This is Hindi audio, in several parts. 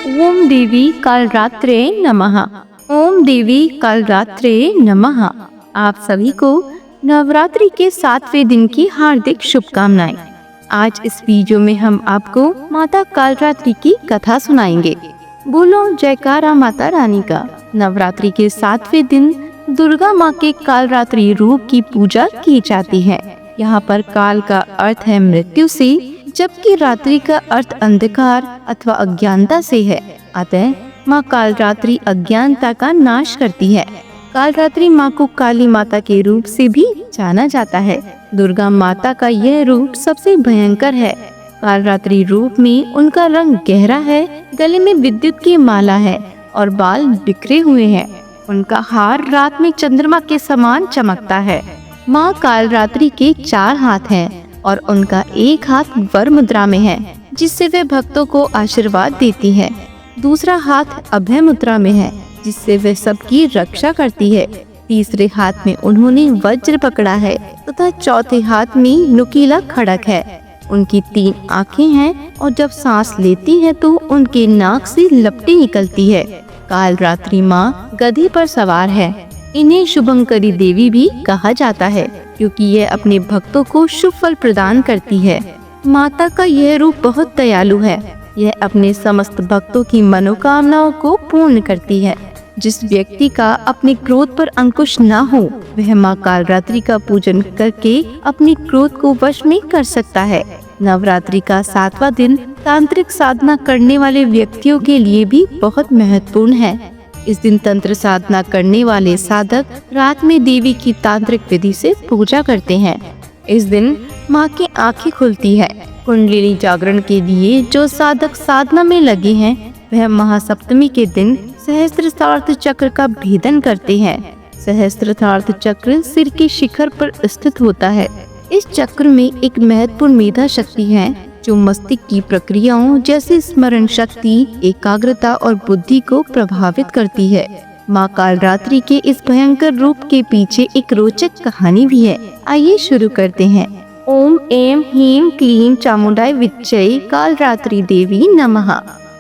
ओम देवी कालरात्रे नमः। ओम देवी कालरात्रे नमः। आप सभी को नवरात्रि के 7वें दिन की हार्दिक शुभकामनाएं। आज इस वीडियो में हम आपको माता कालरात्रि की कथा सुनाएंगे। बोलो जयकारा माता रानी का। नवरात्रि के 7वें दिन दुर्गा माँ के कालरात्रि रूप की पूजा की जाती है। यहाँ पर काल का अर्थ है मृत्यु से, जबकि रात्रि का अर्थ अंधकार अथवा अज्ञानता से है। अतः माँ कालरात्रि अज्ञानता का नाश करती है। कालरात्रि माँ को काली माता के रूप से भी जाना जाता है। दुर्गा माता का यह रूप सबसे भयंकर है। कालरात्रि रूप में उनका रंग गहरा है, गले में विद्युत की माला है और बाल बिखरे हुए हैं। उनका हार रात में चंद्रमा के समान चमकता है। माँ कालरात्रि के 4 हाथ हैं और उनका एक हाथ वर मुद्रा में है, जिससे वे भक्तों को आशीर्वाद देती है। दूसरा हाथ अभय मुद्रा में है, जिससे वे सबकी रक्षा करती है। तीसरे हाथ में उन्होंने वज्र पकड़ा है तथा चौथे हाथ में नुकीला खड़ग है। उनकी 3 आँखें हैं और जब सांस लेती हैं तो उनके नाक से लपटें निकलती है। कालरात्रि माँ गधी पर सवार है। इन्हें शुभंकरी देवी भी कहा जाता है, क्योंकि यह अपने भक्तों को शुभ फल प्रदान करती है। माता का यह रूप बहुत दयालु है। यह अपने समस्त भक्तों की मनोकामनाओं को पूर्ण करती है। जिस व्यक्ति का अपने क्रोध पर अंकुश न हो, वह माँ कालरात्रि का पूजन करके अपने क्रोध को वश में कर सकता है। नवरात्रि का 7वां दिन तांत्रिक साधना करने वाले व्यक्तियों के लिए भी बहुत महत्वपूर्ण है। इस दिन तंत्र साधना करने वाले साधक रात में देवी की तांत्रिक विधि से पूजा करते हैं। इस दिन माँ की आंखें खुलती है। कुंडलिनी जागरण के लिए जो साधक साधना में लगे हैं, वह महासप्तमी के दिन सहस्त्रार्थ चक्र का भेदन करते हैं। सहस्त्रार्थ चक्र सिर के शिखर पर स्थित होता है। इस चक्र में एक महत्वपूर्ण मेधा शक्ति है, जो मस्तिष्क की प्रक्रियाओं जैसे स्मरण शक्ति, एकाग्रता और बुद्धि को प्रभावित करती है। माँ कालरात्रि के इस भयंकर रूप के पीछे एक रोचक कहानी भी है। आइए शुरू करते हैं। ओम ऐं ह्रीं क्लीं चामुंडाय विच्चै कालरात्रि देवी नमः।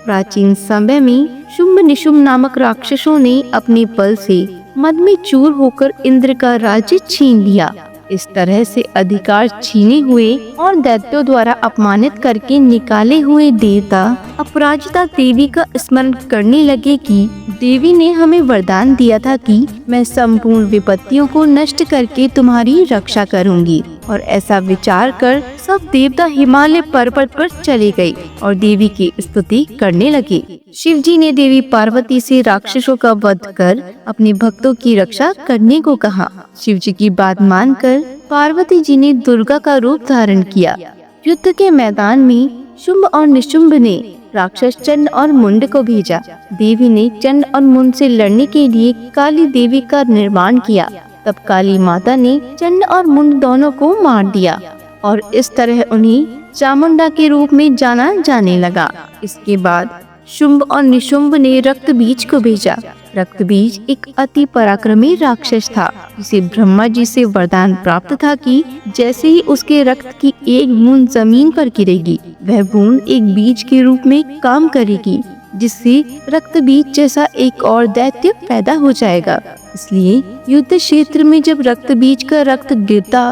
प्राचीन समय में शुंभ निशुंभ नामक राक्षसों ने अपने बल से मद में चूर होकर इंद्र का राज्य छीन लिया। इस तरह से अधिकार छीने हुए और दैत्यों द्वारा अपमानित करके निकाले हुए देवता अपराजिता देवी का स्मरण करने लगे कि देवी ने हमें वरदान दिया था कि मैं संपूर्ण विपत्तियों को नष्ट करके तुम्हारी रक्षा करूंगी। और ऐसा विचार कर सब देवता हिमालय पर्वत पर चले गए और देवी की स्तुति करने लगे। शिव जी ने देवी पार्वती से राक्षसों का वध कर अपने भक्तों की रक्षा करने को कहा। शिव जी की बात मानकर पार्वती जी ने दुर्गा का रूप धारण किया। युद्ध के मैदान में शुंभ और निशुंभ ने राक्षस चंड और मुंड को भेजा। देवी ने चंड और मुंड से लड़ने के लिए काली देवी का निर्माण किया। तब काली माता ने चंड और मुंड दोनों को मार दिया और इस तरह उन्हें चामुंडा के रूप में जाना जाने लगा। इसके बाद शुंभ और निशुंभ ने रक्त बीज को भेजा। रक्त बीज एक अति पराक्रमी राक्षस था, जिसे ब्रह्मा जी से वरदान प्राप्त था कि जैसे ही उसके रक्त की एक बूंद जमीन पर गिरेगी, वह बूंद एक बीज के रूप में काम करेगी, जिससे रक्त बीज जैसा एक और दैत्य पैदा हो जाएगा। इसलिए युद्ध क्षेत्र में जब रक्त बीज का रक्त गिरता,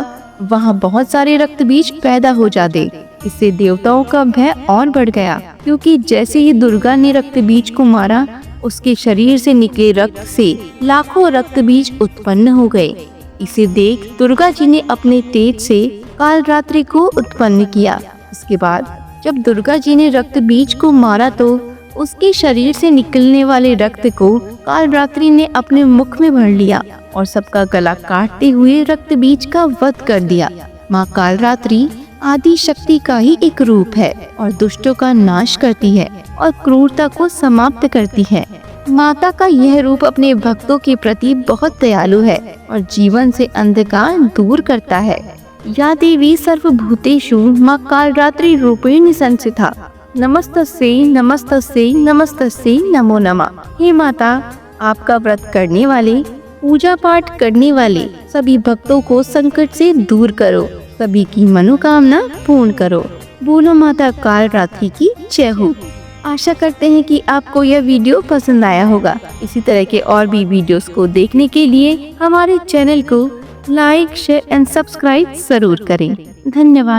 वहाँ बहुत सारे रक्त बीज पैदा हो जाते। इससे देवताओं का भय और बढ़ गया, क्योंकि जैसे ही दुर्गा ने रक्त बीज को मारा, उसके शरीर से निकले रक्त से लाखों रक्त बीज उत्पन्न हो गए। इसे देख दुर्गा जी ने अपने तेज से कालरात्रि को उत्पन्न किया। इसके बाद जब दुर्गा जी ने रक्त बीज को मारा तो उसके शरीर से निकलने वाले रक्त को कालरात्रि ने अपने मुख में भर लिया और सबका गला काटते हुए रक्त बीज का वध कर दिया। माँ कालरात्रि आदि शक्ति का ही एक रूप है और दुष्टों का नाश करती है और क्रूरता को समाप्त करती है। माता का यह रूप अपने भक्तों के प्रति बहुत दयालु है और जीवन से अंधकार दूर करता है। या देवी सर्वभूतेषु माँ कालरात्रि रूपेण संस्थिता। नमस्तस्यै नमस्तस्यै नमस्तस्यै नमो नमः। हे माता, आपका व्रत करने वाले, पूजा पाठ करने वाले सभी भक्तों को संकट से दूर करो, सभी की मनोकामना पूर्ण करो। बोलो माता कालरात्रि की जय हो। आशा करते हैं कि आपको यह वीडियो पसंद आया होगा। इसी तरह के और भी वीडियोस को देखने के लिए हमारे चैनल को लाइक, शेयर एंड सब्सक्राइब जरूर करें। धन्यवाद।